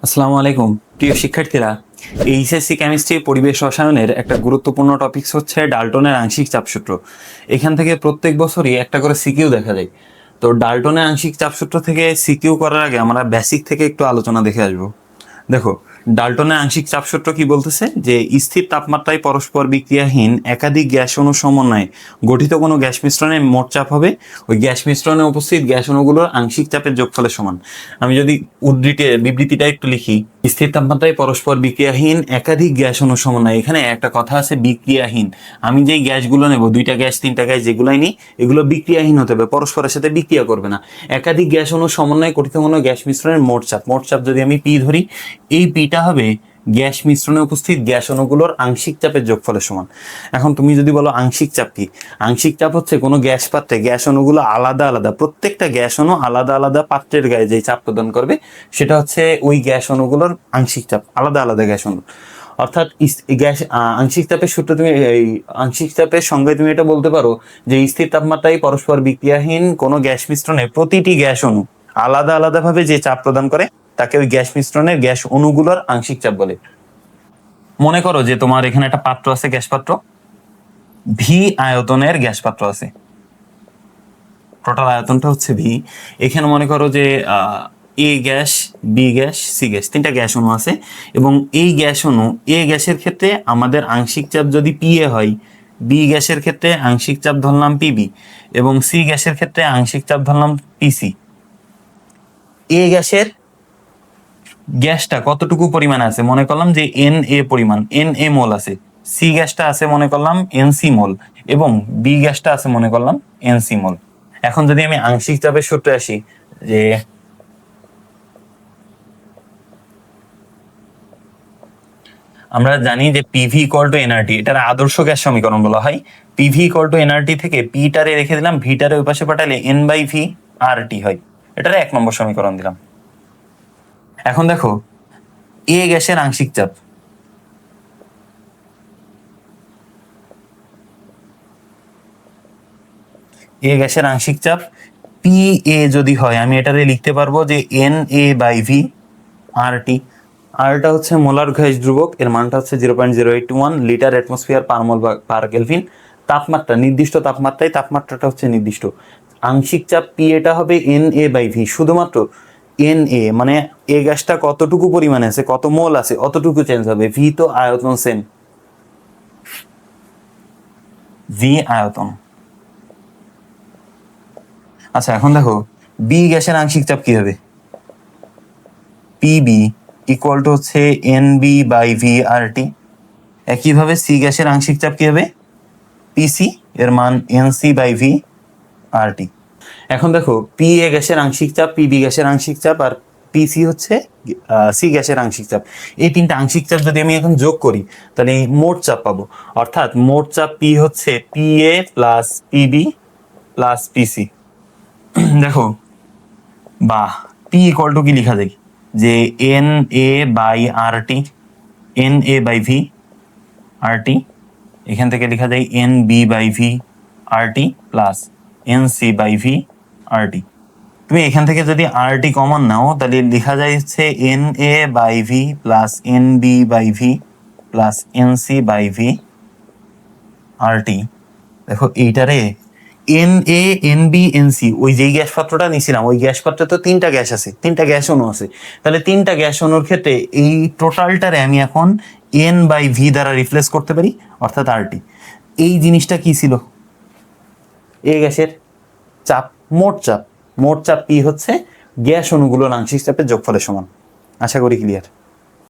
আসসালামু আলাইকুম প্রিয় শিক্ষার্থীরা। এইচএসসি কেমিস্ট্রি পরিবেশ রসায়নের একটা গুরুত্বপূর্ণ টপিকস হচ্ছে ডাল্টনের আংশিক চাপসূত্র। এখান থেকে প্রত্যেক বছরই একটা করে সিকিউ দেখা যায়। তো ডাল্টনের আংশিক চাপসূত্র থেকে সিকিউ করার আগে আমরা বেসিক থেকে একটু আলোচনা দেখে আসবো। দেখো, ডাল্টনের আংশিক চাপসূত্র কি বলতেছে যে স্থির তাপমাত্রায় পরস্পর বিক্রিয়াহীন একাধিক গ্যাস অণু সমন্বয়ে গঠিত কোনো গ্যাস মিশ্রণের মোট চাপ হবে ওই গ্যাস মিশ্রণে উপস্থিত গ্যাস অণুগুলোর আংশিক চাপের যোগফলের সমান। আমি যদি বিবৃতিটা একটু লিখি, স্থির তাপমাত্রায় পরস্পর বিক্রিয়াহীন একাধিক গ্যাস অণু সমন্বয়, এখানে একটা কথা আছে বিক্রিয়াহীন। আমি যেই গ্যাসগুলো নেব, 2টা গ্যাস 3টা গ্যাস যেগুলাই নিই, এগুলো বিক্রিয়াহীন হতে হবে, পরস্পরের সাথে বিক্রিয়া করবে না। একাধিক গ্যাস অণু সমন্বয়ে গঠিত কোনো গ্যাস মিশ্রণের মোট চাপ যদি আমি পি ধরি, এই পিটা হবে গ্যাস মিশ্রণে উপস্থিত গ্যাস অণুগুলোর আংশিক চাপের যোগফলের সমান। এখন তুমি যদি বলো আংশিক চাপ কি, আংশিক চাপ হচ্ছে কোনো গ্যাস পাত্রে গ্যাস অণুগুলো আলাদা আলাদা, প্রত্যেকটা গ্যাস অণু আলাদা আলাদা পাত্রের গায়ে যে চাপ প্রদান করবে সেটা হচ্ছে ওই গ্যাস অণুগুলোর আংশিক চাপ, আলাদা আলাদা গ্যাস অণু। অর্থাৎ গ্যাস আংশিক চাপের সূত্র তুমি এই আংশিক চাপের সঙ্গে তুমি এটা বলতে পারো যে স্থির তাপমাত্রায় পরস্পর বিক্রিয়াহীন কোনো গ্যাস মিশ্রণে প্রতিটি গ্যাস অণু আলাদা আলাদাভাবে যে চাপ প্রদান করে তাকে ওই গ্যাস মিশ্রণের গ্যাস অণুগুলোর আংশিক চাপ বলে। মনে করো যে তোমার এখানে একটা পাত্র আছে, গ্যাস পাত্র, ভি আয়তনের গ্যাস পাত্র আছে, টোটাল আয়তনটা হচ্ছে ভি। এখানে মনে করো যে A gas, B gas, C gas, 3টা গ্যাস অণু আছে এবং এই গ্যাস অণু, এ গ্যাসের ক্ষেত্রে আমাদের আংশিক চাপ যদি পি এ হয়, বি গ্যাসের ক্ষেত্রে আংশিক চাপ ধরলাম পিবি এবং সি গ্যাসের ক্ষেত্রে আংশিক চাপ ধরলাম পিসি। এ গ্যাসের গ্যাসটা কতটুকু পরিমাণ আছে মনে করলাম যে এন এ পরিমাণ, এন এ মোল আছে। সি গ্যাসটা আছে মনে করলাম এন সি মোল এবং বি গ্যাসটা আছে মনে করলাম এন সি মোল। এখন যদি আমি আংশিক চাপের সূত্রে আসি, যে আমরা জানি যে পিভি ইকুয়াল টু এনআরটি, এটার আদর্শ গ্যাস সমীকরণ বলা হয়। পিভি ইকুয়াল টু এনআরটি থেকে পিটারে রেখে দিলাম, ভিটারে ওই পাশে পাঠালে এন বাই ভি আর টি হয়। এটার 1 নম্বর সমীকরণ দিলাম। এখন দেখো, এ গ্যাসের আংশিক চাপ, এ গ্যাসের আংশিক চাপ পি এ যদি হয়, আমি এটারে লিখতে পারবো যে N A by V R টি। আরটা হচ্ছে মোলার গ্যাস ধ্রুবক, এর মানটা হচ্ছে 0.081 লিটার অ্যাটমসফিয়ার পার মোল পার কেলভিন। তাপমাত্রা নির্দিষ্ট তাপমাত্রায়, তাপমাত্রাটা হচ্ছে নির্দিষ্ট। আংশিক চাপ পি এটা হবে এন এ বাই ভি, শুধুমাত্র এন এ মানে এ গ্যাসটা কতটুকু পরিমাণে আছে, কত মোল আছে, অতটুকু চেঞ্জ হবে। ভি তো আয়তন সেম, ভি আয়তন। আচ্ছা এখন দেখো, বি গ্যাসের আংশিক চাপ কি হবে, পিবি ইকুয়াল টু হচ্ছে N B by V R টি। একইভাবে সি গ্যাসের আংশিক চাপ কি হবে, পিসি, এর মান N C by V R টি। এখন দেখো, পি এ গ্যাসের আংশিক চাপ, পিবি গ্যাসের আংশিক চাপ আর পিসি হচ্ছে সি গ্যাসের আংশিক চাপ। এই 3টা আংশিক চাপ যদি আমি এখন যোগ করি তাহলে মোট চাপ পাবো। অর্থাৎ মোট চাপ পি হচ্ছে P A plus P B plus P C. দেখো, বা পি ইকুয়াল টু কি লেখা যায়, যে N A by R T, N A by V R T. এখান থেকে লেখা যায় N B by V R T plus N C by V R T. তুমি এখান থেকে যদি আর টি কমন নাও তাহলে লেখা যায় হচ্ছে N A by V plus N B by V plus N C by V R T. দেখো এইটারে N A N B N C, ওই যেই গ্যাস পাত্রটা নিয়েছিলাম ওই গ্যাস পাত্রে তো 3টা গ্যাস আছে, 3টা গ্যাস অণু আছে। তাহলে 3টা গ্যাস অণুর ক্ষেত্রে এই টোটালটারে আমি এখন এন বাই ভি দ্বারা রিপ্লেস করতে পারি, অর্থাৎ আর টি। এই জিনিসটা কি ছিল, এই গ্যাসের চাপ, মোট চাপ। মোট চাপ পি হচ্ছে গ্যাস অণুগুলোর আংশিক চাপের যোগফলের সমান। আশা করি ক্লিয়ার।